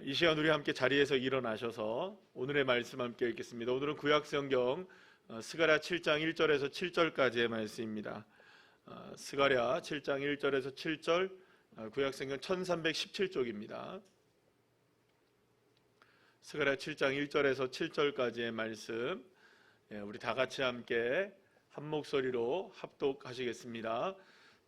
이 시간 우리 함께 자리에서 일어나셔서 오늘의 말씀 함께 읽겠습니다. 오늘은 구약성경 스가랴 7장 1절에서 7절까지의 말씀입니다. 스가랴 7장 1절에서 7절, 구약성경 1317쪽입니다. 스가랴 7장 1절에서 7절까지의 말씀, 우리 다 같이 함께 한 목소리로 합독하시겠습니다.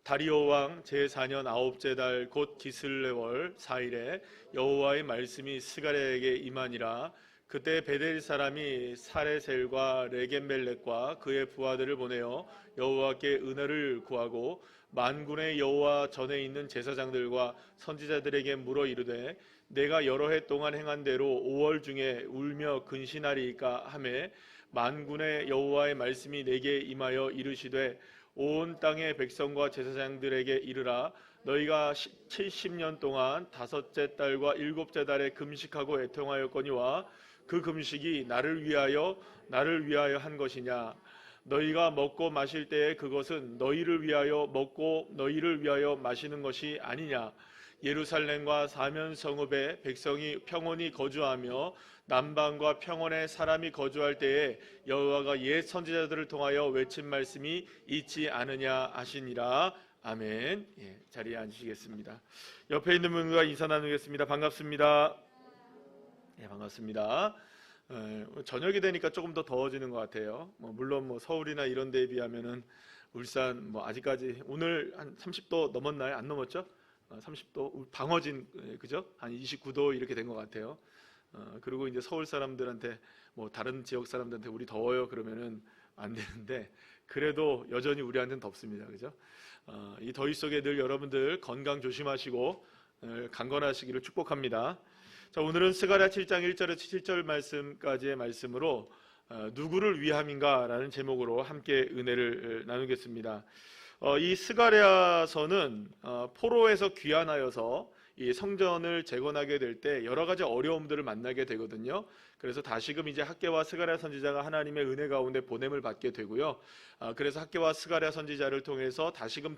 다리오 왕 제4년 아홉째 달 곧 기슬레월 4일에 여호와의 말씀이 스가랴에게 임하니라. 그때 베델 사람이 사레셀과 레겜멜렉과 그의 부하들을 보내어 여호와께 은혜를 구하고 만군의 여호와 전에 있는 제사장들과 선지자들에게 물어 이르되 내가 여러 해 동안 행한 대로 5월 중에 울며 근신하리이까 하매 만군의 여호와의 말씀이 내게 임하여 이르시되 온 땅의 백성과 제사장들에게 이르라. 너희가 70년 동안 다섯째 달과 일곱째 달에 금식하고 애통하였거니와 그 금식이 나를 위하여 한 것이냐. 너희가 먹고 마실 때에 그것은 너희를 위하여 먹고 너희를 위하여 마시는 것이 아니냐. 예루살렘과 사면 성읍에 백성이 평온히 거주하며 남방과 평원에 사람이 거주할 때에 여호와가 옛 선지자들을 통하여 외친 말씀이 있지 않으냐 하시니라. 아멘. 자리에 앉으시겠습니다. 옆에 있는 분과 인사 나누겠습니다. 반갑습니다. 반갑습니다. 저녁이 되니까 조금 더 더워지는 것 같아요. 물론 서울이나 이런 데에 비하면은 울산 아직까지 오늘 한 30도 넘었나요? 안 넘었죠? 30도 방어진, 그죠? 한 29도 이렇게 된 것 같아요. 그리고 이제 서울 사람들한테 다른 지역 사람들한테 우리 더워요 그러면은 안 되는데 그래도 여전히 우리한테는 덥습니다, 그죠? 이 더위 속에 늘 여러분들 건강 조심하시고 강건하시기를 축복합니다. 자, 오늘은 스가랴 7장 1절에서 7절 말씀까지의 말씀으로 누구를 위함인가 라는 제목으로 함께 은혜를 나누겠습니다. 이 스가랴서는 포로에서 귀환하여서 이 성전을 재건하게 될 때 여러 가지 어려움들을 만나게 되거든요. 그래서 다시금 이제 학개와 스가랴 선지자가 하나님의 은혜 가운데 보냄을 받게 되고요. 그래서 학개와 스가랴 선지자를 통해서 다시금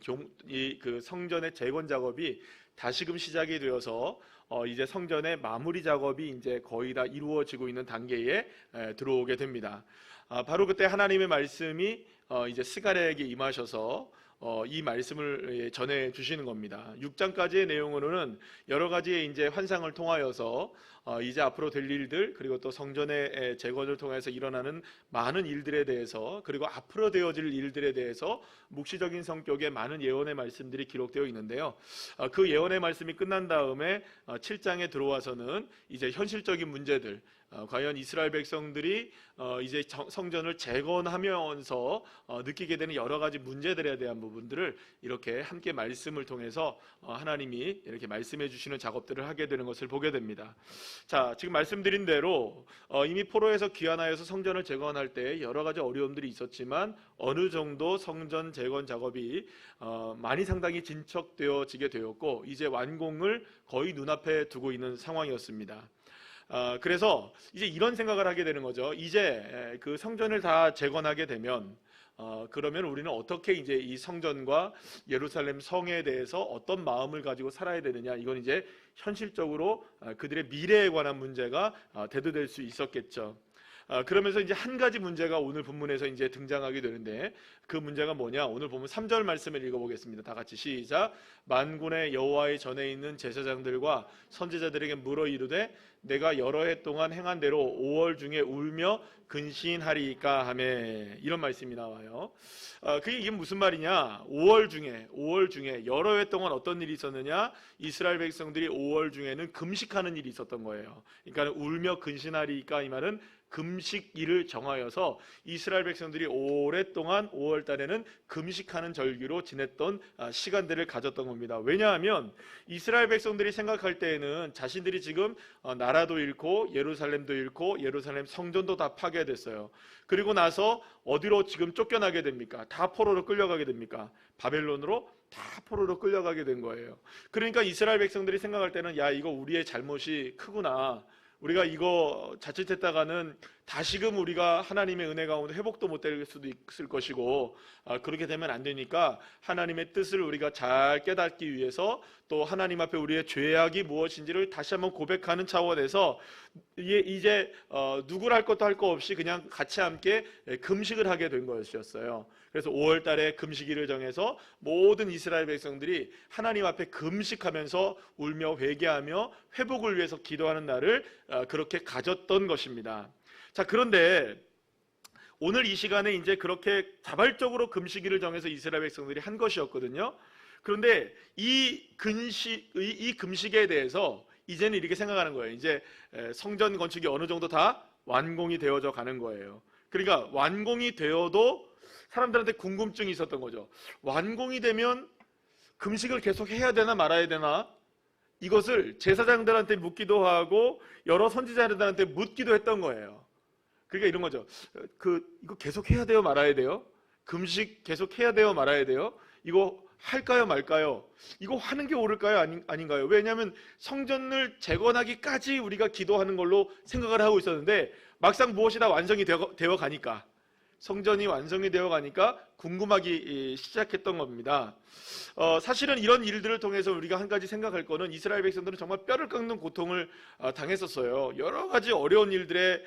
그 성전의 재건 작업이 다시금 시작이 되어서 이제 성전의 마무리 작업이 이제 거의 다 이루어지고 있는 단계에 들어오게 됩니다. 바로 그때 하나님의 말씀이 이제 스가랴에게 임하셔서 이 말씀을 전해 주시는 겁니다. 6장까지의 내용으로는 여러 가지의 이제 환상을 통하여서 이제 앞으로 될 일들, 그리고 또 성전의 재건을 통해서 일어나는 많은 일들에 대해서, 그리고 앞으로 되어질 일들에 대해서 묵시적인 성격의 많은 예언의 말씀들이 기록되어 있는데요. 그 예언의 말씀이 끝난 다음에 7장에 들어와서는 이제 현실적인 문제들, 과연 이스라엘 백성들이 이제 성전을 재건하면서 느끼게 되는 여러 가지 문제들에 대한 부분들을 이렇게 함께 말씀을 통해서 하나님이 이렇게 말씀해 주시는 작업들을 하게 되는 것을 보게 됩니다. 자, 지금 말씀드린 대로 이미 포로에서 귀환하여서 성전을 재건할 때 여러 가지 어려움들이 있었지만 어느 정도 성전 재건 작업이 많이 상당히 진척되어지게 되었고 이제 완공을 거의 눈앞에 두고 있는 상황이었습니다. 그래서 이제 이런 생각을 하게 되는 거죠. 이제 그 성전을 다 재건하게 되면 그러면 우리는 어떻게 이제 이 성전과 예루살렘 성에 대해서 어떤 마음을 가지고 살아야 되느냐, 이건 이제 현실적으로 그들의 미래에 관한 문제가 대두될 수 있었겠죠. 그러면서 이제 한 가지 문제가 오늘 본문에서 이제 등장하게 되는데 그 문제가 뭐냐? 오늘 보면 3절 말씀을 읽어보겠습니다. 다 같이 시작. 만군의 여호와의 전에 있는 제사장들과 선지자들에게 물어 이르되 내가 여러 해 동안 행한 대로 5월 중에 울며 근신하리이까 하매, 이런 말씀이 나와요. 그게 이게 무슨 말이냐? 5월 중에 여러 해 동안 어떤 일이 있었느냐? 이스라엘 백성들이 5월 중에는 금식하는 일이 있었던 거예요. 그러니까 울며 근신하리이까, 이 말은 금식일을 정하여서 이스라엘 백성들이 오랫동안 5월 달에는 금식하는 절기로 지냈던 시간들을 가졌던 겁니다. 왜냐하면 이스라엘 백성들이 생각할 때에는 자신들이 지금 나라도 잃고 예루살렘도 잃고 예루살렘 성전도 다 파괴됐어요. 그리고 나서 어디로 지금 쫓겨나게 됩니까? 다 포로로 끌려가게 됩니까? 바벨론으로 다 포로로 끌려가게 된 거예요. 그러니까 이스라엘 백성들이 생각할 때는 야, 이거 우리의 잘못이 크구나, 우리가 이거 자칫했다가는 다시금 우리가 하나님의 은혜 가운데 회복도 못 될 수도 있을 것이고, 그렇게 되면 안 되니까 하나님의 뜻을 우리가 잘 깨닫기 위해서 또 하나님 앞에 우리의 죄악이 무엇인지를 다시 한번 고백하는 차원에서 이제 누구를 할 것도 할 거 없이 그냥 같이 함께 금식을 하게 된 것이었어요. 그래서 5월 달에 금식일을 정해서 모든 이스라엘 백성들이 하나님 앞에 금식하면서 울며 회개하며 회복을 위해서 기도하는 날을 그렇게 가졌던 것입니다. 자, 그런데 오늘 이 시간에 이제 그렇게 자발적으로 금식일을 정해서 이스라엘 백성들이 한 것이었거든요. 그런데 이 금식에 대해서 이제는 이렇게 생각하는 거예요. 이제 성전 건축이 어느 정도 다 완공이 되어져 가는 거예요. 그러니까 완공이 되어도 사람들한테 궁금증이 있었던 거죠. 완공이 되면 금식을 계속 해야 되나 말아야 되나? 이것을 제사장들한테 묻기도 하고 여러 선지자들한테 묻기도 했던 거예요. 그러니까 이런 거죠. 이거 계속 해야 돼요, 말아야 돼요? 금식 계속 해야 돼요, 말아야 돼요? 이거 할까요, 말까요? 이거 하는 게 옳을까요, 아닌가요? 왜냐하면 성전을 재건하기까지 우리가 기도하는 걸로 생각을 하고 있었는데 막상 무엇이 다 완성이 되어 가니까, 성전이 완성이 되어 가니까 궁금하기 시작했던 겁니다. 사실은 이런 일들을 통해서 우리가 한 가지 생각할 거는 이스라엘 백성들은 정말 뼈를 깎는 고통을 당했었어요. 여러 가지 어려운 일들의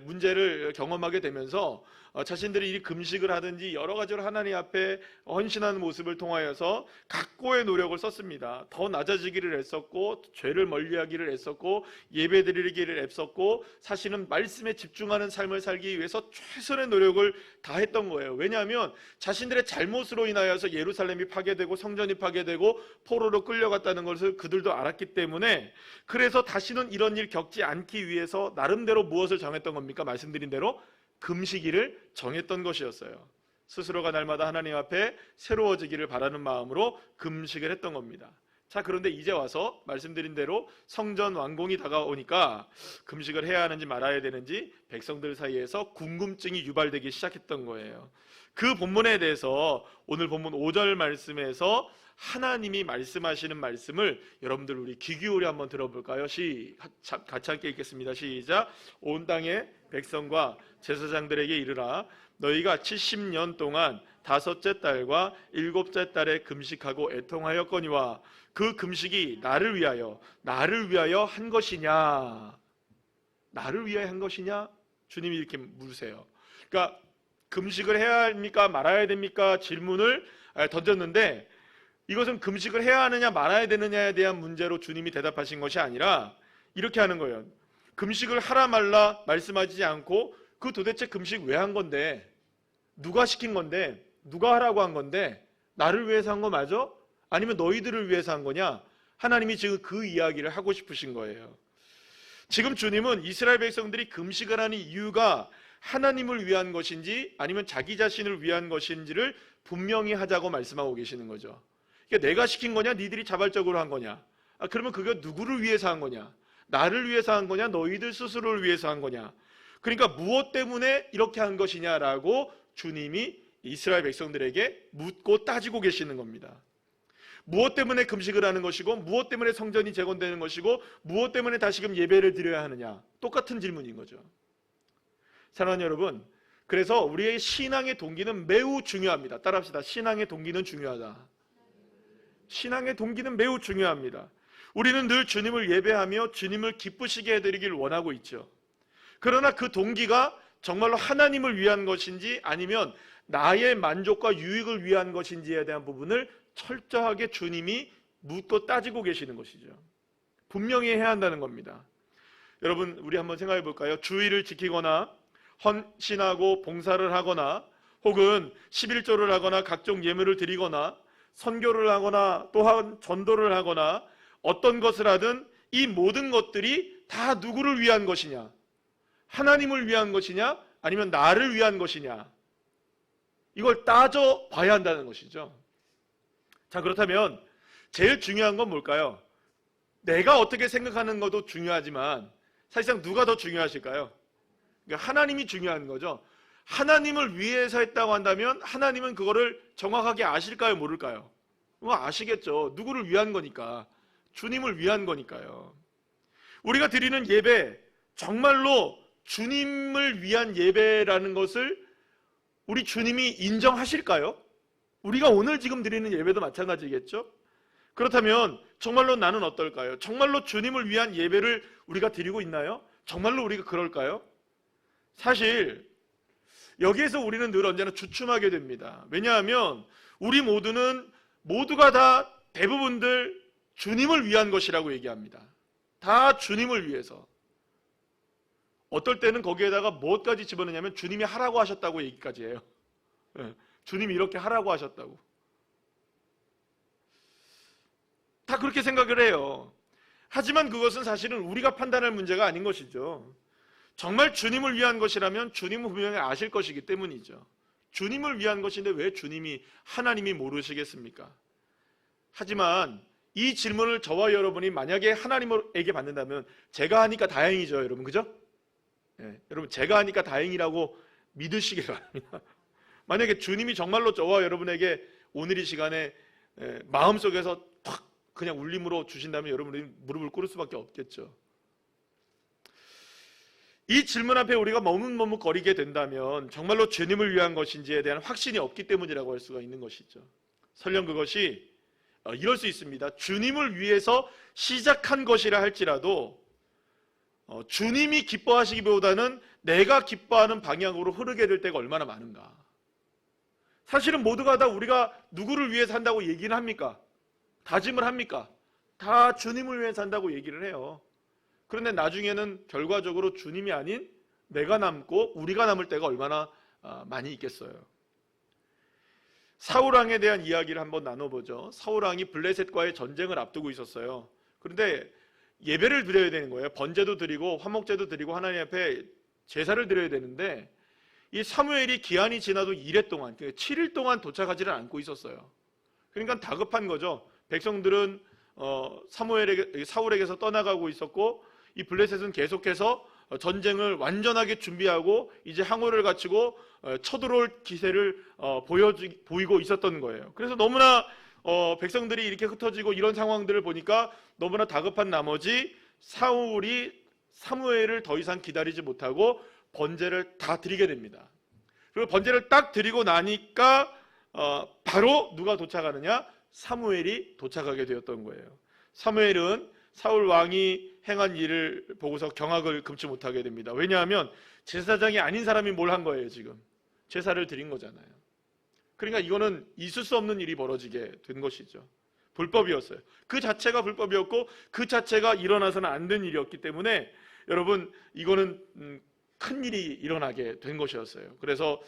문제를 경험하게 되면서 자신들이 이 금식을 하든지 여러 가지로 하나님 앞에 헌신하는 모습을 통하여서 각고의 노력을 썼습니다. 더 낮아지기를 애썼고, 죄를 멀리하기를 애썼고, 예배드리기를 애썼고, 사실은 말씀에 집중하는 삶을 살기 위해서 최선의 노력을 다했던 거예요. 왜냐하면 자신들의 잘못으로 인하여서 예루살렘이 파괴되고 성전이 파괴되고 포로로 끌려갔다는 것을 그들도 알았기 때문에, 그래서 다시는 이런 일 겪지 않기 위해서 나름대로 무엇을 정했던 겁니까? 말씀드린 대로 금식일을 정했던 것이었어요. 스스로가 날마다 하나님 앞에 새로워지기를 바라는 마음으로 금식을 했던 겁니다. 자, 그런데 이제 와서 말씀드린 대로 성전 완공이 다가오니까 금식을 해야 하는지 말아야 되는지 백성들 사이에서 궁금증이 유발되기 시작했던 거예요. 그 본문에 대해서 오늘 본문 5절 말씀에서 하나님이 말씀하시는 말씀을 여러분들 우리 귀 기울여 한번 들어볼까요? 같이 함께 읽겠습니다. 시작. 온 땅의 백성과 제사장들에게 이르라. 너희가 70년 동안 5째 달과 7째 달에 금식하고 애통하였거니와 그 금식이 나를 위하여 한 것이냐? 나를 위하여 한 것이냐? 주님이 이렇게 물으세요. 그러니까 금식을 해야 합니까? 말아야 됩니까? 질문을 던졌는데, 이것은 금식을 해야 하느냐 말아야 되느냐에 대한 문제로 주님이 대답하신 것이 아니라 이렇게 하는 거예요. 금식을 하라 말라 말씀하지 않고 그 도대체 금식 왜 한 건데? 누가 시킨 건데? 누가 하라고 한 건데? 나를 위해서 한 거 맞아? 아니면 너희들을 위해서 한 거냐? 하나님이 지금 그 이야기를 하고 싶으신 거예요. 지금 주님은 이스라엘 백성들이 금식을 하는 이유가 하나님을 위한 것인지 아니면 자기 자신을 위한 것인지를 분명히 하자고 말씀하고 계시는 거죠. 그러니까 내가 시킨 거냐? 니들이 자발적으로 한 거냐? 그러면 그게 누구를 위해서 한 거냐? 나를 위해서 한 거냐? 너희들 스스로를 위해서 한 거냐? 그러니까 무엇 때문에 이렇게 한 것이냐라고 주님이 이스라엘 백성들에게 묻고 따지고 계시는 겁니다. 무엇 때문에 금식을 하는 것이고, 무엇 때문에 성전이 재건되는 것이고, 무엇 때문에 다시금 예배를 드려야 하느냐? 똑같은 질문인 거죠. 사랑하는 여러분, 그래서 우리의 신앙의 동기는 매우 중요합니다. 따라합시다. 신앙의 동기는 중요하다. 신앙의 동기는 매우 중요합니다. 우리는 늘 주님을 예배하며 주님을 기쁘시게 해드리길 원하고 있죠. 그러나 그 동기가 정말로 하나님을 위한 것인지 아니면 나의 만족과 유익을 위한 것인지에 대한 부분을 철저하게 주님이 묻고 따지고 계시는 것이죠. 분명히 해야 한다는 겁니다. 여러분, 우리 한번 생각해 볼까요? 주의를 지키거나 헌신하고 봉사를 하거나 혹은 11조를 하거나 각종 예물을 드리거나 선교를 하거나 또한 전도를 하거나 어떤 것을 하든 이 모든 것들이 다 누구를 위한 것이냐? 하나님을 위한 것이냐? 아니면 나를 위한 것이냐? 이걸 따져 봐야 한다는 것이죠. 자, 그렇다면 제일 중요한 건 뭘까요? 내가 어떻게 생각하는 것도 중요하지만 사실상 누가 더 중요하실까요? 그러니까 하나님이 중요한 거죠. 하나님을 위해서 했다고 한다면 하나님은 그거를 정확하게 아실까요? 모를까요? 아시겠죠. 누구를 위한 거니까. 주님을 위한 거니까요. 우리가 드리는 예배 정말로 주님을 위한 예배라는 것을 우리 주님이 인정하실까요? 우리가 오늘 지금 드리는 예배도 마찬가지겠죠? 그렇다면 정말로 나는 어떨까요? 정말로 주님을 위한 예배를 우리가 드리고 있나요? 정말로 우리가 그럴까요? 사실 여기에서 우리는 늘 언제나 주춤하게 됩니다. 왜냐하면 우리 모두가 다 대부분들 주님을 위한 것이라고 얘기합니다. 다 주님을 위해서. 어떨 때는 거기에다가 무엇까지 집어넣냐면 주님이 하라고 하셨다고 얘기까지 해요. 주님이 이렇게 하라고 하셨다고. 다 그렇게 생각을 해요. 하지만 그것은 사실은 우리가 판단할 문제가 아닌 것이죠. 정말 주님을 위한 것이라면 주님은 분명히 아실 것이기 때문이죠. 주님을 위한 것인데 왜 하나님이 모르시겠습니까? 하지만 이 질문을 저와 여러분이 만약에 하나님에게 받는다면 제가 하니까 다행이죠, 여러분. 그죠? 여러분, 제가 하니까 다행이라고 믿으시기 바랍니다. 만약에 주님이 정말로 저와 여러분에게 오늘 이 시간에 마음속에서 탁 그냥 울림으로 주신다면 여러분이 무릎을 꿇을 수밖에 없겠죠. 이 질문 앞에 우리가 머뭇머뭇거리게 된다면 정말로 주님을 위한 것인지에 대한 확신이 없기 때문이라고 할 수가 있는 것이죠. 설령 그것이 이럴 수 있습니다. 주님을 위해서 시작한 것이라 할지라도 주님이 기뻐하시기보다는 내가 기뻐하는 방향으로 흐르게 될 때가 얼마나 많은가. 사실은 모두가 다 우리가 누구를 위해서 한다고 얘기는 합니까? 다짐을 합니까? 다 주님을 위해서 한다고 얘기를 해요. 그런데 나중에는 결과적으로 주님이 아닌 내가 남고 우리가 남을 때가 얼마나 많이 있겠어요. 사울왕에 대한 이야기를 한번 나눠보죠. 사울왕이 블레셋과의 전쟁을 앞두고 있었어요. 그런데 예배를 드려야 되는 거예요. 번제도 드리고 화목제도 드리고 하나님 앞에 제사를 드려야 되는데 이 사무엘이 기한이 지나도 2일 동안, 7일 동안 도착하지를 않고 있었어요. 그러니까 다급한 거죠. 백성들은 사울에게서 떠나가고 있었고 이 블레셋은 계속해서 전쟁을 완전하게 준비하고 이제 항우를 갖추고 쳐들어올 기세를 보이고 있었던 거예요. 그래서 너무나 백성들이 이렇게 흩어지고 이런 상황들을 보니까 너무나 다급한 나머지 사울이 사무엘을 더 이상 기다리지 못하고 번제를 다 드리게 됩니다. 그리고 번제를 딱 드리고 나니까 바로 누가 도착하느냐? 사무엘이 도착하게 되었던 거예요. 사무엘은 사울 왕이 행한 일을 보고서 경악을 금치 못하게 됩니다. 왜냐하면 제사장이 아닌 사람이 뭘 한 거예요, 지금. 제사를 드린 거잖아요. 그러니까 이거는 있을 수 없는 일이 벌어지게 된 것이죠. 불법이었어요. 그 자체가 불법이었고 그 자체가 일어나서는 안 된 일이었기 때문에 여러분 이거는 큰 일이 일어나게 된 것이었어요. 그래서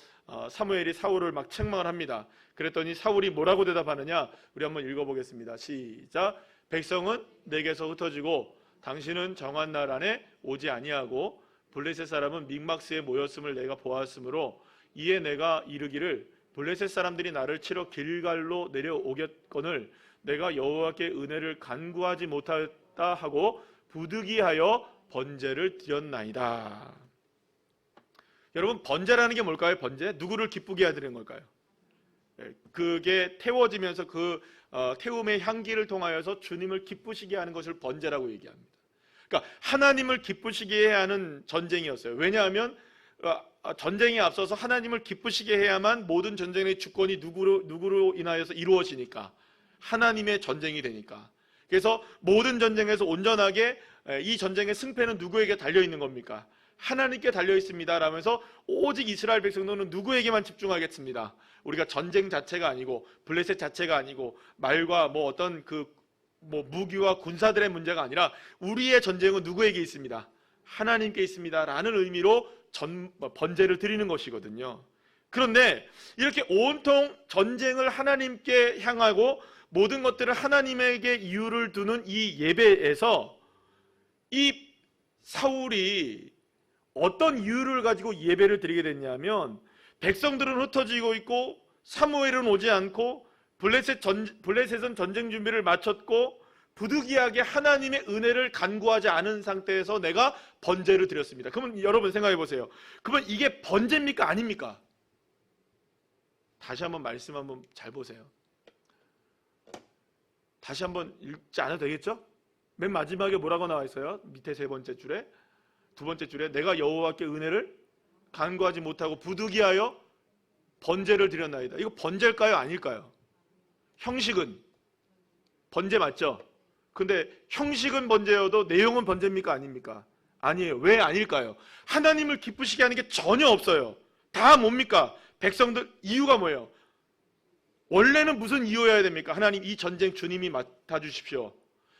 사무엘이 사울을 막 책망을 합니다. 그랬더니 사울이 뭐라고 대답하느냐? 우리 한번 읽어보겠습니다. 시작. 백성은 내게서 흩어지고 당신은 정한 날 안에 오지 아니하고 블레셋 사람은 믹막스에 모였음을 내가 보았으므로 이에 내가 이르기를 블레셋 사람들이 나를 치러 길갈로 내려오겠거늘 내가 여호와께 은혜를 간구하지 못하였다 하고 부득이하여 번제를 드렸나이다. 여러분, 번제라는 게 뭘까요? 번제? 누구를 기쁘게 해드리는 걸까요? 그게 태워지면서 그 태움의 향기를 통하여서 주님을 기쁘시게 하는 것을 번제라고 얘기합니다. 그러니까 하나님을 기쁘시게 해야 하는 전쟁이었어요. 왜냐하면 전쟁에 앞서서 하나님을 기쁘시게 해야만 모든 전쟁의 주권이 누구로 인하여서 이루어지니까, 하나님의 전쟁이 되니까. 그래서 모든 전쟁에서 온전하게 이 전쟁의 승패는 누구에게 달려있는 겁니까? 하나님께 달려있습니다 라면서 오직 이스라엘 백성들은 누구에게만 집중하겠습니다. 우리가 전쟁 자체가 아니고 블레셋 자체가 아니고 말과 어떤 무기와 군사들의 문제가 아니라 우리의 전쟁은 누구에게 있습니다? 하나님께 있습니다 라는 의미로 번제를 드리는 것이거든요. 그런데 이렇게 온통 전쟁을 하나님께 향하고 모든 것들을 하나님에게 이유를 두는 이 예배에서 이 사울이 어떤 이유를 가지고 예배를 드리게 됐냐면, 백성들은 흩어지고 있고 사무엘은 오지 않고 블레셋은 전쟁 준비를 마쳤고 부득이하게 하나님의 은혜를 간구하지 않은 상태에서 내가 번제를 드렸습니다. 그러면 여러분 생각해 보세요. 그러면 이게 번제입니까? 아닙니까? 다시 한번 말씀 한번 잘 보세요. 다시 한번 읽지 않아도 되겠죠? 맨 마지막에 뭐라고 나와 있어요? 밑에 세 번째 줄에 두 번째 줄에 내가 여호와께 은혜를 간구하지 못하고 부득이하여 번제를 드렸나이다. 이거 번제일까요? 아닐까요? 형식은 번제 맞죠? 근데 형식은 번제여도 내용은 번제입니까? 아닙니까? 아니에요. 왜 아닐까요? 하나님을 기쁘시게 하는 게 전혀 없어요. 다 뭡니까? 백성들 이유가 뭐예요? 원래는 무슨 이유여야 됩니까? 하나님 이 전쟁 주님이 맡아주십시오.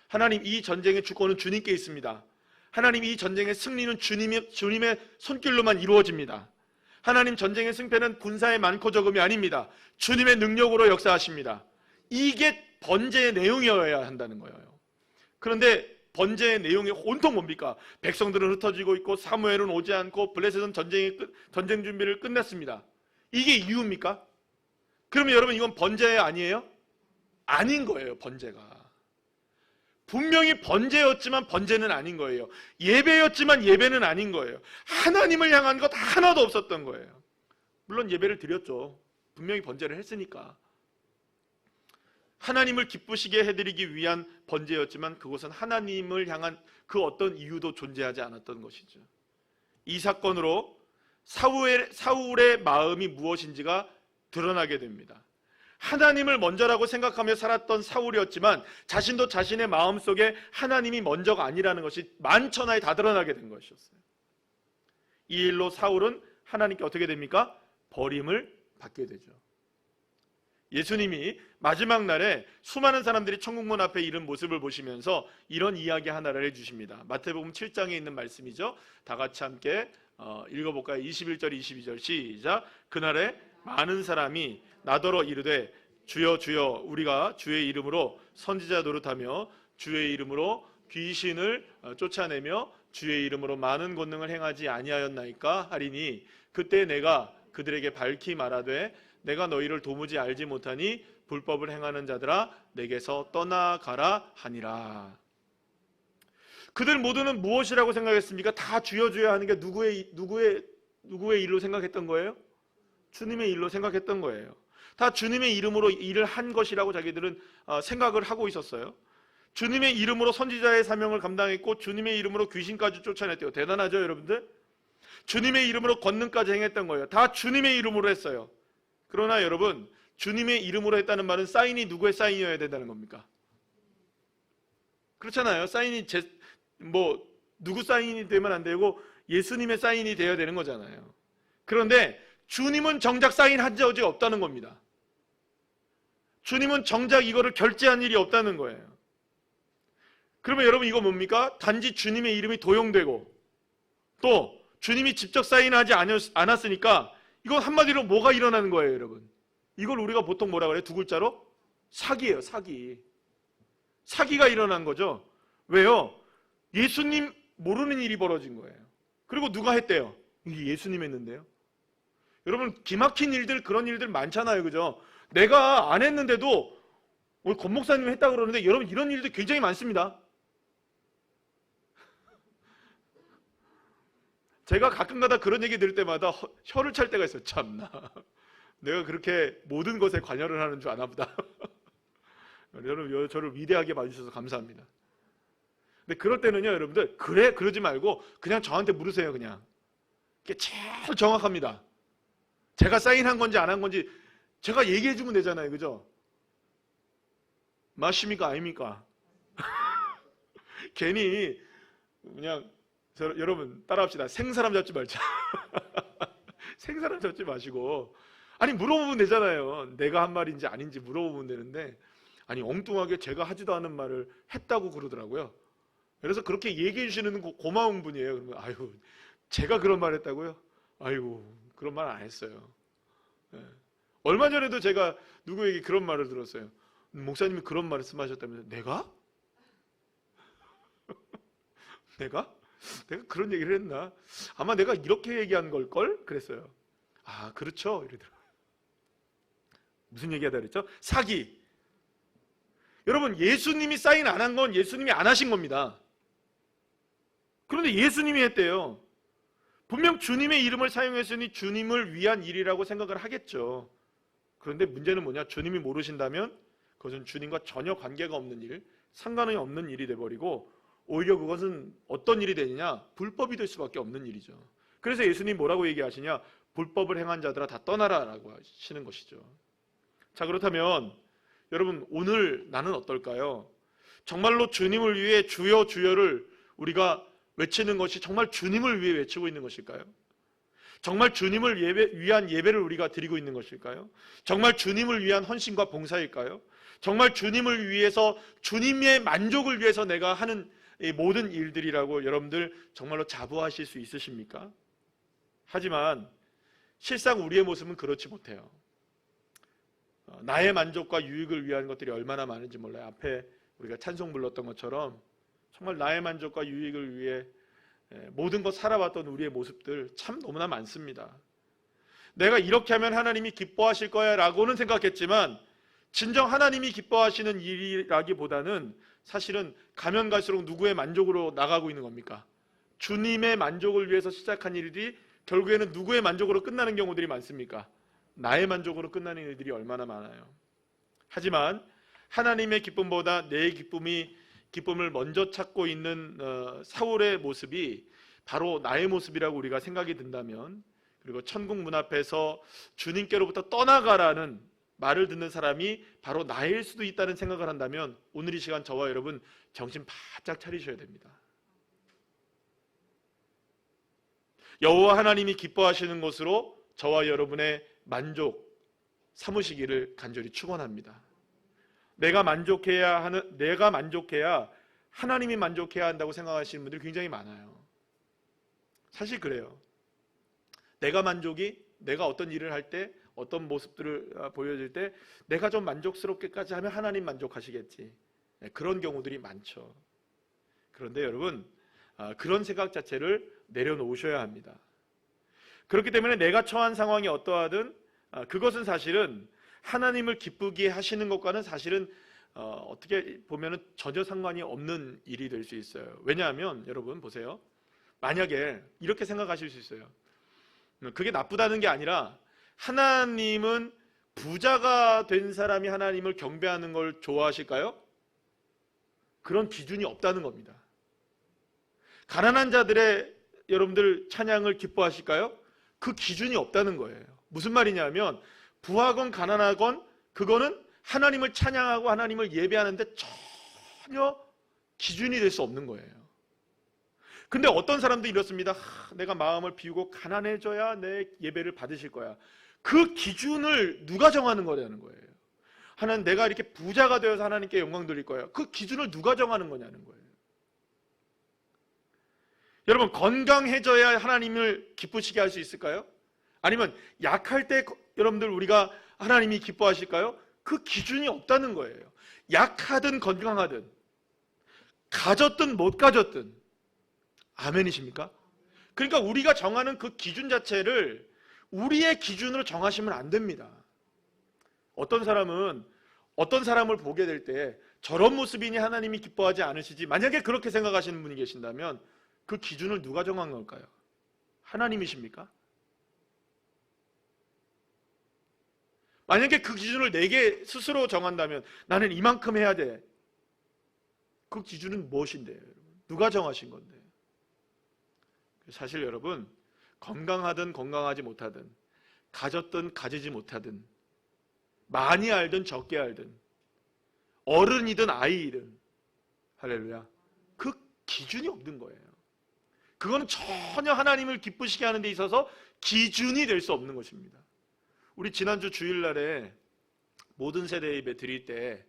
하나님 이 전쟁의 주권은 주님께 있습니다. 하나님 이 전쟁의 승리는 주님의 손길로만 이루어집니다. 하나님 전쟁의 승패는 군사의 많고 적음이 아닙니다. 주님의 능력으로 역사하십니다. 이게 번제의 내용이어야 한다는 거예요. 그런데 번제의 내용이 온통 뭡니까? 백성들은 흩어지고 있고 사무엘은 오지 않고 블레셋은 전쟁 준비를 끝냈습니다. 이게 이유입니까? 그러면 여러분 이건 번제 아니에요? 아닌 거예요. 번제가 분명히 번제였지만 번제는 아닌 거예요. 예배였지만 예배는 아닌 거예요. 하나님을 향한 것 하나도 없었던 거예요. 물론 예배를 드렸죠. 분명히 번제를 했으니까. 하나님을 기쁘시게 해드리기 위한 번제였지만 그것은 하나님을 향한 그 어떤 이유도 존재하지 않았던 것이죠. 이 사건으로 사울의 마음이 무엇인지가 드러나게 됩니다. 하나님을 먼저라고 생각하며 살았던 사울이었지만 자신도 자신의 마음속에 하나님이 먼저가 아니라는 것이 만천하에 다 드러나게 된 것이었어요. 이 일로 사울은 하나님께 어떻게 됩니까? 버림을 받게 되죠. 예수님이 마지막 날에 수많은 사람들이 천국문 앞에 이른 모습을 보시면서 이런 이야기 하나를 해주십니다. 마태복음 7장에 있는 말씀이죠. 다 같이 함께 읽어볼까요? 21절 22절 시작. 그날에 많은 사람이 나더러 이르되 주여 주여 우리가 주의 이름으로 선지자 노릇하며 주의 이름으로 귀신을 쫓아내며 주의 이름으로 많은 권능을 행하지 아니하였나이까 하리니 그때 내가 그들에게 밝히 말하되 내가 너희를 도무지 알지 못하니 불법을 행하는 자들아 내게서 떠나가라 하니라. 그들 모두는 무엇이라고 생각했습니까? 다 주여 주여 하는 게 누구의 일로 생각했던 거예요? 주님의 일로 생각했던 거예요. 다 주님의 이름으로 일을 한 것이라고 자기들은 생각을 하고 있었어요. 주님의 이름으로 선지자의 사명을 감당했고 주님의 이름으로 귀신까지 쫓아냈대요. 대단하죠 여러분들? 주님의 이름으로 권능까지 행했던 거예요. 다 주님의 이름으로 했어요. 그러나 여러분 주님의 이름으로 했다는 말은 사인이 누구의 사인이어야 된다는 겁니까? 그렇잖아요. 사인이 누구 사인이 되면 안 되고 예수님의 사인이 되어야 되는 거잖아요. 그런데 주님은 정작 사인한 적이 없다는 겁니다. 주님은 정작 이거를 결제한 일이 없다는 거예요. 그러면 여러분 이거 뭡니까? 단지 주님의 이름이 도용되고 또 주님이 직접 사인하지 않았으니까 이건 한마디로 뭐가 일어나는 거예요 여러분? 이걸 우리가 보통 뭐라 그래요? 두 글자로? 사기예요. 사기. 사기가 일어난 거죠. 왜요? 예수님 모르는 일이 벌어진 거예요. 그리고 누가 했대요? 이게 예수님 했는데요. 여러분 기막힌 일들 그런 일들 많잖아요. 그죠? 내가 안 했는데도 오늘 권 목사님이 했다 그러는데 여러분 이런 일들 굉장히 많습니다. 제가 가끔가다 그런 얘기 들을 때마다 혀를 찰 때가 있어요. 참나 내가 그렇게 모든 것에 관여를 하는 줄 아나 보다. 여러분 저를 위대하게 봐주셔서 감사합니다. 근데 그럴 때는요 여러분들 그러지 말고 그냥 저한테 물으세요. 그냥 이게 제일 정확합니다. 제가 사인한 건지 안 한 건지 제가 얘기해 주면 되잖아요. 그죠? 맞습니까? 아닙니까? 괜히 그냥 여러분 따라합시다. 생사람 잡지 말자. 생사람 잡지 마시고 아니 물어보면 되잖아요. 내가 한 말인지 아닌지 물어보면 되는데 아니 엉뚱하게 제가 하지도 않은 말을 했다고 그러더라고요. 그래서 그렇게 얘기해 주시는 고마운 분이에요. 그러면 아유 제가 그런 말 했다고요? 아이고 그런 말 안 했어요. 네. 얼마 전에도 제가 누구에게 그런 말을 들었어요. 목사님이 그런 말씀하셨다면서 내가? 내가 그런 얘기를 했나? 아마 내가 이렇게 얘기한 걸걸? 그랬어요. 아 그렇죠? 이러더라고요. 무슨 얘기하다 그랬죠? 사기. 여러분 예수님이 사인 안 한 건 예수님이 안 하신 겁니다. 그런데 예수님이 했대요. 분명 주님의 이름을 사용했으니 주님을 위한 일이라고 생각을 하겠죠. 그런데 문제는 뭐냐? 주님이 모르신다면 그것은 주님과 전혀 관계가 없는 일, 상관이 없는 일이 돼버리고 오히려 그것은 어떤 일이 되느냐? 불법이 될 수밖에 없는 일이죠. 그래서 예수님 뭐라고 얘기하시냐? 불법을 행한 자들아 다 떠나라라고 하시는 것이죠. 자, 그렇다면 여러분, 오늘 나는 어떨까요? 정말로 주님을 위해 주여 주여를 우리가 외치는 것이 정말 주님을 위해 외치고 있는 것일까요? 정말 주님을 위한 예배를 우리가 드리고 있는 것일까요? 정말 주님을 위한 헌신과 봉사일까요? 정말 주님을 위해서, 주님의 만족을 위해서 내가 하는 이 모든 일들이라고 여러분들 정말로 자부하실 수 있으십니까? 하지만 실상 우리의 모습은 그렇지 못해요. 나의 만족과 유익을 위한 것들이 얼마나 많은지 몰라요. 앞에 우리가 찬송 불렀던 것처럼 정말 나의 만족과 유익을 위해 모든 것 살아왔던 우리의 모습들 참 너무나 많습니다. 내가 이렇게 하면 하나님이 기뻐하실 거야 라고는 생각했지만 진정 하나님이 기뻐하시는 일이라기보다는 사실은 가면 갈수록 누구의 만족으로 나가고 있는 겁니까? 주님의 만족을 위해서 시작한 일들이 결국에는 누구의 만족으로 끝나는 경우들이 많습니까? 나의 만족으로 끝나는 일들이 얼마나 많아요. 하지만 하나님의 기쁨보다 내 기쁨을 먼저 찾고 있는 사울의 모습이 바로 나의 모습이라고 우리가 생각이 든다면, 그리고 천국 문 앞에서 주님께로부터 떠나가라는 말을 듣는 사람이 바로 나일 수도 있다는 생각을 한다면 오늘 이 시간 저와 여러분 정신 바짝 차리셔야 됩니다. 여호와 하나님이 기뻐하시는 것으로 저와 여러분의 만족 삼으시기를 간절히 축원합니다. 내가 만족해야 하나님이 만족해야 한다고 생각하시는 분들이 굉장히 많아요. 사실 그래요. 내가 어떤 일을 할 때, 어떤 모습들을 보여줄 때 내가 좀 만족스럽게까지 하면 하나님 만족하시겠지. 그런 경우들이 많죠. 그런데 여러분, 그런 생각 자체를 내려놓으셔야 합니다. 그렇기 때문에 내가 처한 상황이 어떠하든 그것은 사실은 하나님을 기쁘게 하시는 것과는 사실은 어떻게 보면 전혀 상관이 없는 일이 될 수 있어요. 왜냐하면 여러분 보세요. 만약에 이렇게 생각하실 수 있어요. 그게 나쁘다는 게 아니라 하나님은 부자가 된 사람이 하나님을 경배하는 걸 좋아하실까요? 그런 기준이 없다는 겁니다. 가난한 자들의 여러분들 찬양을 기뻐하실까요? 그 기준이 없다는 거예요. 무슨 말이냐면 부하건 가난하건 그거는 하나님을 찬양하고 하나님을 예배하는데 전혀 기준이 될 수 없는 거예요. 근데 어떤 사람도 이렇습니다. 내가 마음을 비우고 가난해져야 내 예배를 받으실 거야. 그 기준을 누가 정하는 거냐는 거예요. 하나님, 내가 이렇게 부자가 되어서 하나님께 영광 돌릴 거야. 그 기준을 누가 정하는 거냐는 거예요. 여러분, 건강해져야 하나님을 기쁘시게 할 수 있을까요? 아니면 약할 때 여러분들 우리가 하나님이 기뻐하실까요? 그 기준이 없다는 거예요. 약하든 건강하든 가졌든 못 가졌든. 아멘이십니까? 그러니까 우리가 정하는 그 기준 자체를 우리의 기준으로 정하시면 안 됩니다. 어떤 사람은 어떤 사람을 보게 될 때 저런 모습이니 하나님이 기뻐하지 않으시지, 만약에 그렇게 생각하시는 분이 계신다면 그 기준을 누가 정한 걸까요? 하나님이십니까? 만약에 그 기준을 내게 스스로 정한다면 나는 이만큼 해야 돼. 그 기준은 무엇인데요? 누가 정하신 건데? 사실 여러분, 건강하든 건강하지 못하든, 가졌든 가지지 못하든, 많이 알든 적게 알든, 어른이든 아이이든, 할렐루야, 그 기준이 없는 거예요. 그건 전혀 하나님을 기쁘시게 하는 데 있어서 기준이 될 수 없는 것입니다. 우리 지난주 주일날에 모든 세대 예배 드릴 때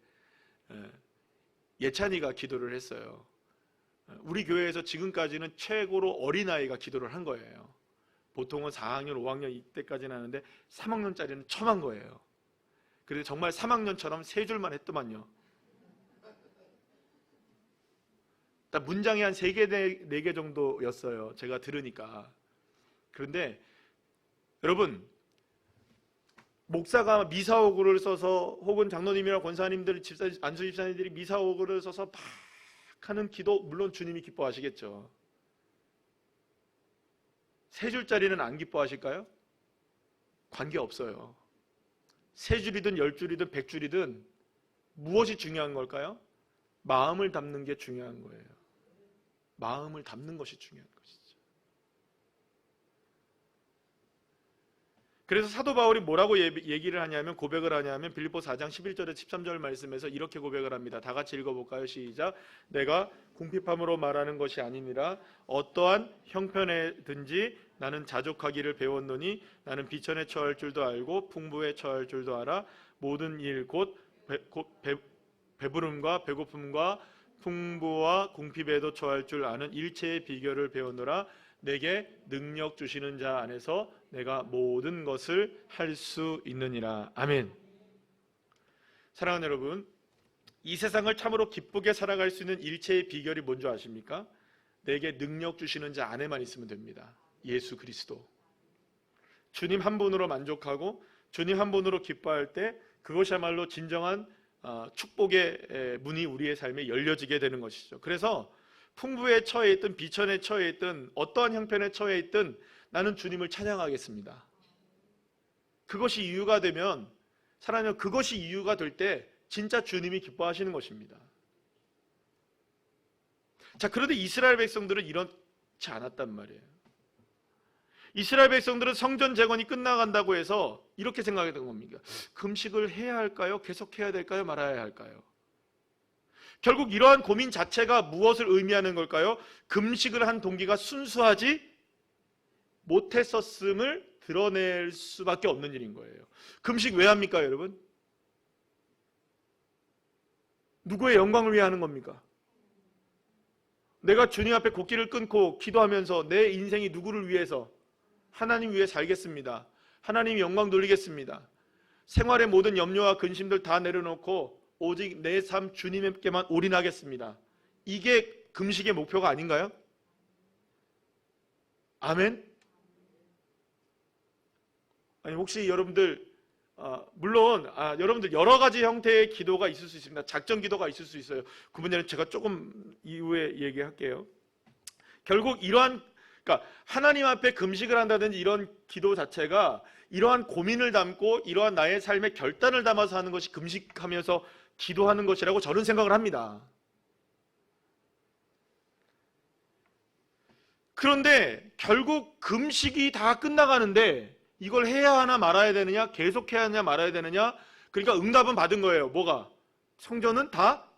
예찬이가 기도를 했어요. 우리 교회에서 지금까지는 최고로 어린아이가 기도를 한 거예요. 보통은 4학년, 5학년 이때까지는 하는데 3학년짜리는 처음 한 거예요. 그래서 정말 3학년처럼 세 줄만 했더만요. 문장이 한 3개, 4개 정도였어요. 제가 들으니까. 그런데 여러분, 목사가 미사오구를 써서, 혹은 장로님이나 권사님들, 안수 집사님들이 미사오구를 써서 막 하는 기도, 물론 주님이 기뻐하시겠죠. 3줄짜리는 안 기뻐하실까요? 관계없어요. 3줄이든 10줄이든 100줄이든 무엇이 중요한 걸까요? 마음을 담는 게 중요한 거예요. 마음을 담는 것이 중요한 것이죠. 그래서 사도 바울이 뭐라고 얘기를 하냐면, 고백을 하냐면 빌립보 4장 11절에 13절 말씀에서 이렇게 고백을 합니다. 다 같이 읽어볼까요? 시작. 내가 궁핍함으로 말하는 것이 아니니라. 어떠한 형편에든지 나는 자족하기를 배웠노니 나는 비천에 처할 줄도 알고 풍부에 처할 줄도 알아. 모든 일 곧 배부름과 배고픔과 풍부와 궁핍에도 처할 줄 아는 일체의 비결을 배우노라. 내게 능력 주시는 자 안에서 내가 모든 것을 할 수 있느니라. 아멘. 사랑하는 여러분, 이 세상을 참으로 기쁘게 살아갈 수 있는 일체의 비결이 뭔지 아십니까? 내게 능력 주시는 자 안에만 있으면 됩니다. 예수 그리스도. 주님 한 분으로 만족하고 주님 한 분으로 기뻐할 때 그것이야말로 진정한 축복의 문이 우리의 삶에 열려지게 되는 것이죠. 그래서 풍부에 처해 있든 비천에 처해 있든 어떠한 형편에 처해 있든 나는 주님을 찬양하겠습니다. 그것이 이유가 되면, 사랑하는, 그것이 이유가 될 때 진짜 주님이 기뻐하시는 것입니다. 자, 그런데 이스라엘 백성들은 이렇지 않았단 말이에요. 이스라엘 백성들은 성전 재건이 끝나간다고 해서 이렇게 생각했던 겁니다. 금식을 해야 할까요? 계속해야 될까요? 말아야 할까요? 결국 이러한 고민 자체가 무엇을 의미하는 걸까요? 금식을 한 동기가 순수하지 못했었음을 드러낼 수밖에 없는 일인 거예요. 금식 왜 합니까, 여러분? 누구의 영광을 위해 하는 겁니까? 내가 주님 앞에 곡기를 끊고 기도하면서 내 인생이 누구를 위해서? 하나님 위해 살겠습니다. 하나님 영광 돌리겠습니다. 생활의 모든 염려와 근심들 다 내려놓고 오직 내 삶 주님께만 올인하겠습니다. 이게 금식의 목표가 아닌가요? 아멘? 아니, 혹시 여러분들 물론 여러분들 여러 가지 형태의 기도가 있을 수 있습니다. 작전 기도가 있을 수 있어요. 그 문제는 제가 조금 이후에 얘기할게요. 결국 그러니까 하나님 앞에 금식을 한다든지 이런 기도 자체가 이러한 고민을 담고 이러한 나의 삶의 결단을 담아서 하는 것이 금식하면서 기도하는 것이라고 저는 생각을 합니다. 그런데 결국 금식이 다 끝나가는데 이걸 해야 하나 말아야 되느냐, 계속해야 하냐 말아야 되느냐, 그러니까 응답은 받은 거예요. 뭐가? 성전은 다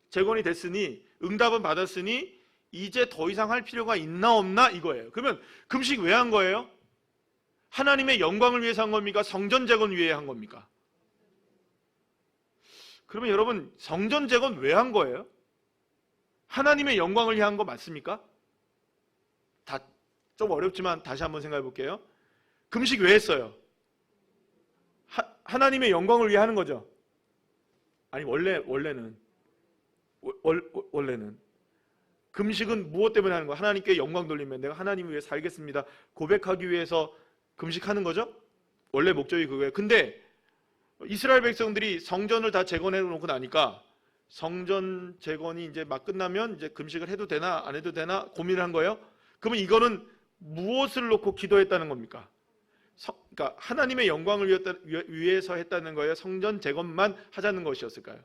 재건이 됐으니, 응답은 받았으니 이제 더 이상 할 필요가 있나 없나 이거예요. 그러면 금식 왜 한 거예요? 하나님의 영광을 위해서 한 겁니까? 성전 재건 위해 한 겁니까? 그러면 여러분, 성전 재건 왜 한 거예요? 하나님의 영광을 위해 한 거 맞습니까? 다 좀 어렵지만 다시 한번 생각해 볼게요. 금식 왜 했어요? 하나님의 영광을 위해 하는 거죠. 아니, 원래는 금식은 무엇 때문에 하는 거야? 하나님께 영광 돌리면 내가 하나님 위해 살겠습니다 고백하기 위해서 금식하는 거죠? 원래 목적이 그거예요. 근데 이스라엘 백성들이 성전을 다 재건해 놓고 나니까 성전 재건이 이제 막 끝나면 이제 금식을 해도 되나 안 해도 되나 고민을 한 거예요. 그러면 이거는 무엇을 놓고 기도했다는 겁니까? 그러니까 하나님의 영광을 위해서 했다는 거예요? 성전 재건만 하자는 것이었을까요?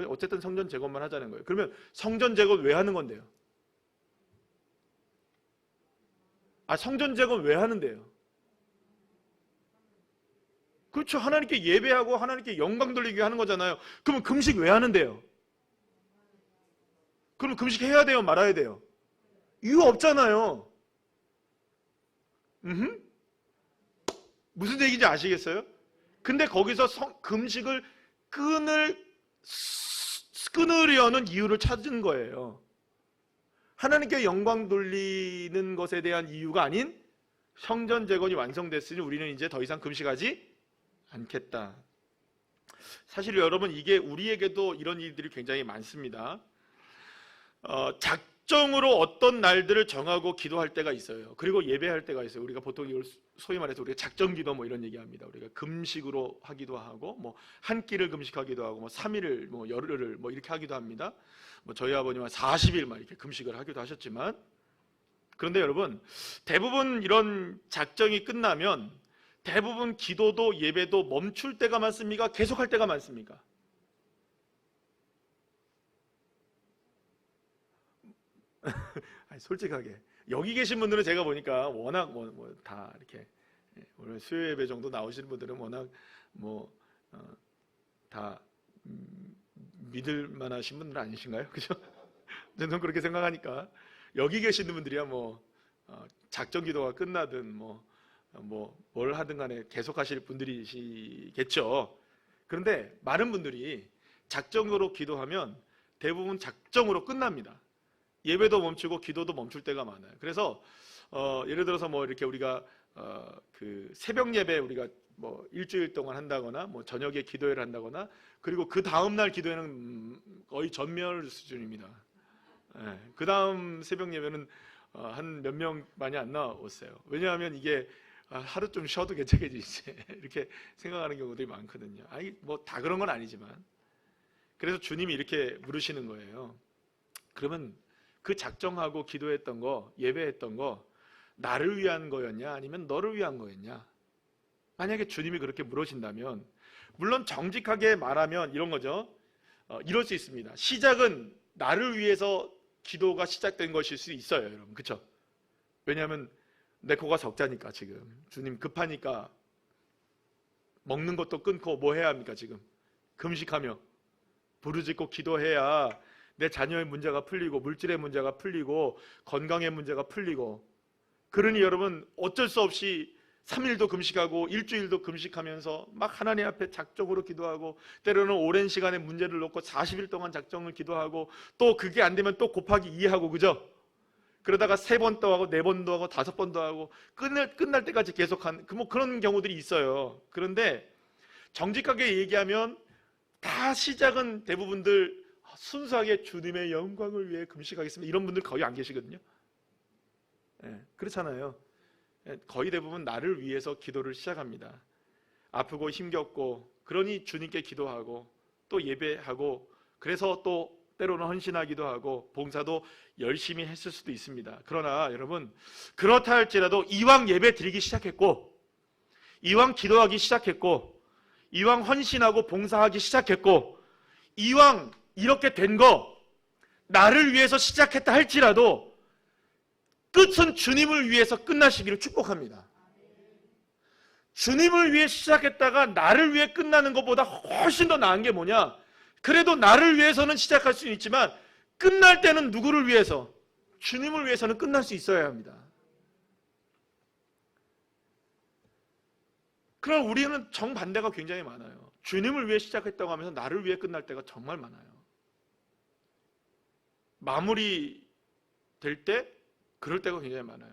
어쨌든 성전 재건만 하자는 거예요. 그러면 성전 재건 왜 하는 건데요? 성전 재건 왜 하는데요? 그렇죠. 하나님께 예배하고 하나님께 영광 돌리게 하는 거잖아요. 그러면 금식 왜 하는데요? 그럼 금식 해야 돼요? 말아야 돼요? 이유 없잖아요. 무슨 얘기인지 아시겠어요? 근데 거기서 금식을 끊으려는 이유를 찾은 거예요. 하나님께 영광 돌리는 것에 대한 이유가 아닌 성전 재건이 완성됐으니 우리는 이제 더 이상 금식하지 않겠다. 사실 여러분, 이게 우리에게도 이런 일들이 굉장히 많습니다. 작정으로 어떤 날들을 정하고 기도할 때가 있어요. 그리고 예배할 때가 있어요. 우리가 보통 이걸 소위 말해서 우리가 작정기도 뭐 이런 얘기합니다. 우리가 금식으로 하기도 하고, 뭐 한 끼를 금식하기도 하고, 뭐 3일을, 뭐 열흘을 뭐 이렇게 하기도 합니다. 뭐 저희 아버님은 40일 막 이렇게 금식을 하기도 하셨지만, 그런데 여러분, 대부분 이런 작정이 끝나면 대부분 기도도 예배도 멈출 때가 많습니까? 계속할 때가 많습니까? 아니, 솔직하게 여기 계신 분들은 제가 보니까 워낙 다 이렇게 오늘 수요 예배 정도 나오시는 분들은 워낙 다 믿을 만하신 분들은 아니신가요? 그죠? 저는 그렇게 생각하니까 여기 계시는 분들이야 작전 기도가 끝나든 뭘 하든 간에 계속 하실 분들이시겠죠. 그런데 많은 분들이 작정으로 기도하면 대부분 작정으로 끝납니다. 예배도 멈추고 기도도 멈출 때가 많아요. 그래서 예를 들어서 이렇게 우리가 그 새벽 예배 우리가 일주일 동안 한다거나 저녁에 기도회를 한다거나 그리고 그 다음 날 기도회는 거의 전멸 수준입니다. 그 다음 새벽 예배는 한 몇 명 많이 안 나왔어요. 왜냐하면 이게 하루 좀 쉬어도 괜찮겠지 이렇게 생각하는 경우들이 많거든요. 아니 다 그런 건 아니지만 그래서 주님이 이렇게 물으시는 거예요. 그러면 그 작정하고 기도했던 거, 예배했던 거 나를 위한 거였냐 아니면 너를 위한 거였냐? 만약에 주님이 그렇게 물으신다면 물론 정직하게 말하면 이런 거죠. 이럴 수 있습니다. 시작은 나를 위해서 기도가 시작된 것일 수 있어요, 여러분. 그렇죠? 왜냐하면 내 코가 적자니까 지금 주님 급하니까 먹는 것도 끊고 뭐 해야 합니까? 지금 금식하며 부르짖고 기도해야 내 자녀의 문제가 풀리고 물질의 문제가 풀리고 건강의 문제가 풀리고 그러니 여러분 어쩔 수 없이 3일도 금식하고 일주일도 금식하면서 막 하나님 앞에 작정으로 기도하고 때로는 오랜 시간의 문제를 놓고 40일 동안 작정을 기도하고 또 그게 안 되면 또 곱하기 2하고 그죠? 그러다가 3번 또 하고 4번도 하고 5번도 하고 끝날 때까지 계속한 그런 경우들이 있어요. 그런데 정직하게 얘기하면 다 시작은 대부분들 순수하게 주님의 영광을 위해 금식하겠습니다 이런 분들 거의 안 계시거든요. 그렇잖아요. 거의 대부분 나를 위해서 기도를 시작합니다. 아프고 힘겹고 그러니 주님께 기도하고 또 예배하고 그래서 또 때로는 헌신하기도 하고 봉사도 열심히 했을 수도 있습니다. 그러나 여러분 그렇다 할지라도 이왕 예배 드리기 시작했고 이왕 기도하기 시작했고 이왕 헌신하고 봉사하기 시작했고 이왕 이렇게 된 거 나를 위해서 시작했다 할지라도 끝은 주님을 위해서 끝나시기를 축복합니다. 주님을 위해 시작했다가 나를 위해 끝나는 것보다 훨씬 더 나은 게 뭐냐? 그래도 나를 위해서는 시작할 수는 있지만 끝날 때는 누구를 위해서? 주님을 위해서는 끝날 수 있어야 합니다. 그럼 우리는 정반대가 굉장히 많아요. 주님을 위해 시작했다고 하면서 나를 위해 끝날 때가 정말 많아요. 마무리 될 때 그럴 때가 굉장히 많아요.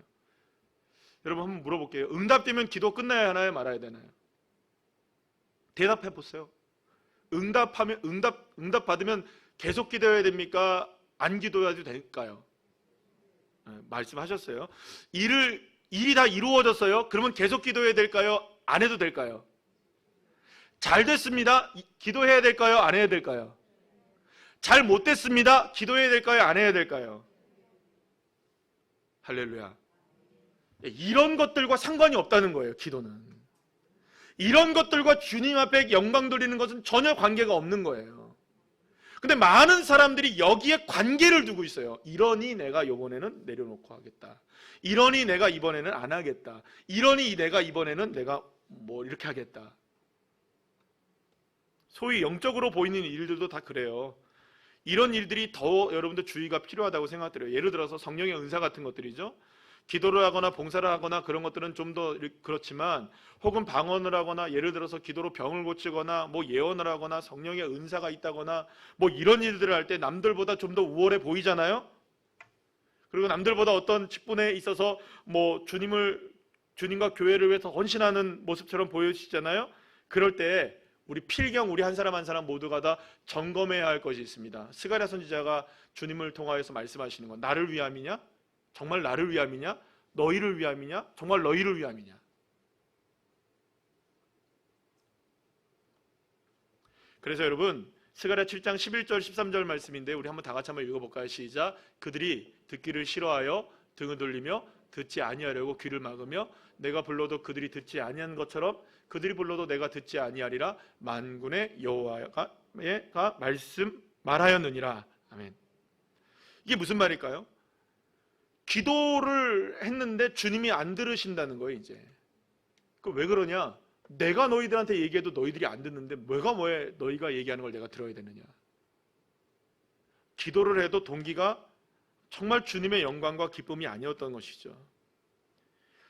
여러분 한번 물어볼게요. 응답되면 기도 끝나야 하나요? 말아야 되나요? 대답해 보세요. 응답 받으면 계속 기도해야 됩니까? 안 기도해도 될까요? 말씀하셨어요. 일이 다 이루어졌어요. 그러면 계속 기도해야 될까요? 안 해도 될까요? 잘 됐습니다. 기도해야 될까요? 안 해야 될까요? 잘 못 됐습니다. 기도해야 될까요? 안 해야 될까요? 할렐루야. 이런 것들과 상관이 없다는 거예요. 기도는. 이런 것들과 주님 앞에 영광 돌리는 것은 전혀 관계가 없는 거예요. 근데 많은 사람들이 여기에 관계를 두고 있어요. 이러니 내가 이번에는 내려놓고 하겠다. 이러니 내가 이번에는 안 하겠다. 이러니 내가 이번에는 내가 이렇게 하겠다. 소위 영적으로 보이는 일들도 다 그래요. 이런 일들이 더 여러분들 주의가 필요하다고 생각드려요. 예를 들어서 성령의 은사 같은 것들이죠. 기도를 하거나 봉사를 하거나 그런 것들은 좀 더 그렇지만 혹은 방언을 하거나 예를 들어서 기도로 병을 고치거나 예언을 하거나 성령의 은사가 있다거나 이런 일들을 할 때 남들보다 좀 더 우월해 보이잖아요. 그리고 남들보다 어떤 직분에 있어서 주님과 교회를 위해서 헌신하는 모습처럼 보여지잖아요. 그럴 때 우리 한 사람 한 사람 모두가 다 점검해야 할 것이 있습니다. 스가랴 선지자가 주님을 통하여서 말씀하시는 건 나를 위함이냐? 정말 나를 위함이냐? 너희를 위함이냐? 정말 너희를 위함이냐? 그래서 여러분 스가랴 7장 11절 13절 말씀인데 우리 한번 다 같이 한번 읽어볼까요? 시작. 그들이 듣기를 싫어하여 등을 돌리며 듣지 아니하려고 귀를 막으며 내가 불러도 그들이 듣지 아니한 것처럼 그들이 불러도 내가 듣지 아니하리라 만군의 여호와가 말씀 말하였느니라. 아멘. 이게 무슨 말일까요? 기도를 했는데 주님이 안 들으신다는 거예요. 이제 왜 그러냐? 내가 너희들한테 얘기해도 너희들이 안 듣는데 뭐해 너희가 얘기하는 걸 내가 들어야 되느냐? 기도를 해도 동기가 정말 주님의 영광과 기쁨이 아니었던 것이죠.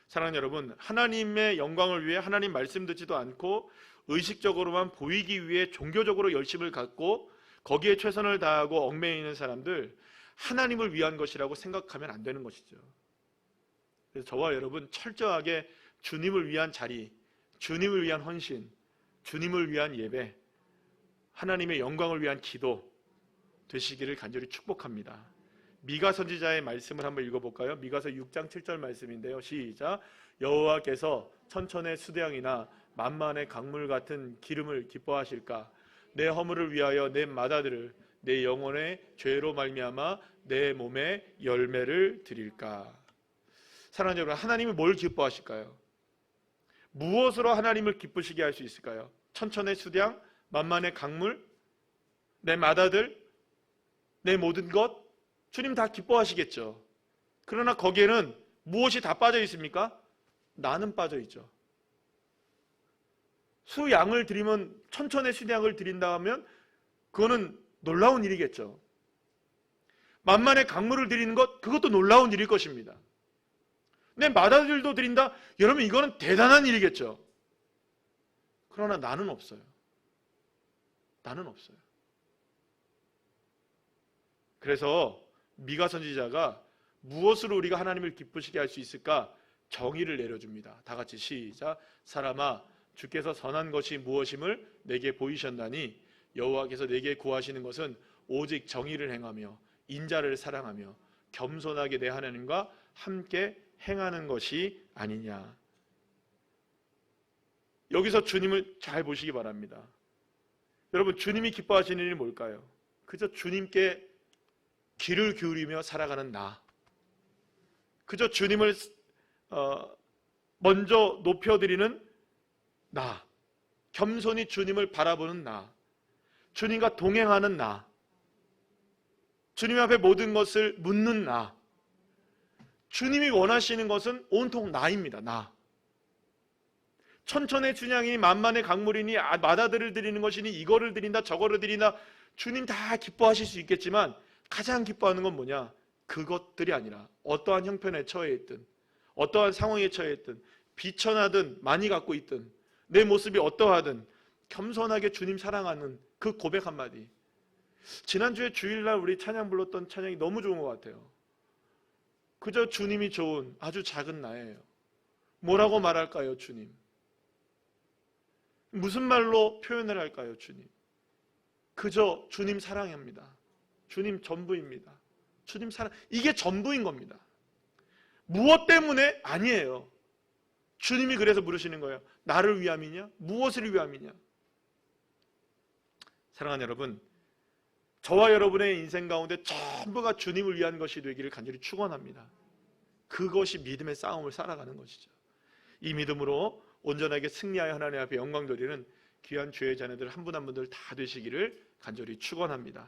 사랑하는 여러분, 하나님의 영광을 위해 하나님 말씀 듣지도 않고 의식적으로만 보이기 위해 종교적으로 열심을 갖고 거기에 최선을 다하고 얽매여 있는 사람들, 하나님을 위한 것이라고 생각하면 안 되는 것이죠. 그래서 저와 여러분 철저하게 주님을 위한 자리, 주님을 위한 헌신, 주님을 위한 예배, 하나님의 영광을 위한 기도 되시기를 간절히 축복합니다. 미가 선지자의 말씀을 한번 읽어볼까요? 미가서 6장 7절 말씀인데요. 시작. 여호와께서 천천의 수량이나 만만의 강물 같은 기름을 기뻐하실까? 내 허물을 위하여 내 맏아들을 내 영혼의 죄로 말미암아 내 몸에 열매를 드릴까? 사랑하는 여러분, 하나님이 뭘 기뻐하실까요? 무엇으로 하나님을 기쁘시게 할 수 있을까요? 천천의 수량, 만만의 강물, 내 맏아들, 내 모든 것, 주님 다 기뻐하시겠죠. 그러나 거기에는 무엇이 다 빠져 있습니까? 나는 빠져 있죠. 수양을 드리면, 천천의 수량을 드린다 하면 그거는 놀라운 일이겠죠. 만만의 강물을 드리는 것, 그것도 놀라운 일일 것입니다. 내 맏아들도 드린다? 여러분, 이거는 대단한 일이겠죠. 그러나 나는 없어요. 나는 없어요. 그래서 미가 선지자가 무엇으로 우리가 하나님을 기쁘시게 할 수 있을까? 정의를 내려줍니다. 다 같이 시작. 사람아, 주께서 선한 것이 무엇임을 내게 보이셨나니 여호와께서 내게 구하시는 것은 오직 정의를 행하며 인자를 사랑하며 겸손하게 내 하나님과 함께 행하는 것이 아니냐. 여기서 주님을 잘 보시기 바랍니다. 여러분, 주님이 기뻐하시는 일이 뭘까요? 그저 주님께 귀를 기울이며 살아가는 나, 그저 주님을 먼저 높여드리는 나, 겸손히 주님을 바라보는 나, 주님과 동행하는 나, 주님 앞에 모든 것을 묻는 나, 주님이 원하시는 것은 온통 나입니다. 나. 천천의 춘향이니 만만의 강물이니 맏아들을 드리는 것이니 이거를 드린다 저거를 드린다, 주님 다 기뻐하실 수 있겠지만 가장 기뻐하는 건 뭐냐? 그것들이 아니라 어떠한 형편에 처해 있든 어떠한 상황에 처해 있든 비천하든 많이 갖고 있든 내 모습이 어떠하든 겸손하게 주님 사랑하는 그 고백 한마디. 지난주에 주일날 우리 찬양 불렀던 찬양이 너무 좋은 것 같아요. 그저 주님이 좋은 아주 작은 나예요. 뭐라고 말할까요, 주님? 무슨 말로 표현을 할까요, 주님? 그저 주님 사랑합니다. 주님 전부입니다. 주님 사랑, 이게 전부인 겁니다. 무엇 때문에? 아니에요. 주님이 그래서 물으시는 거예요. 나를 위함이냐? 무엇을 위함이냐? 사랑하는 여러분, 저와 여러분의 인생 가운데 전부가 주님을 위한 것이 되기를 간절히 축원합니다. 그것이 믿음의 싸움을 살아가는 것이죠. 이 믿음으로 온전하게 승리하여 하나님 앞에 영광 돌리는 귀한 주의 자녀들 한 분 한 분들 다 되시기를 간절히 축원합니다.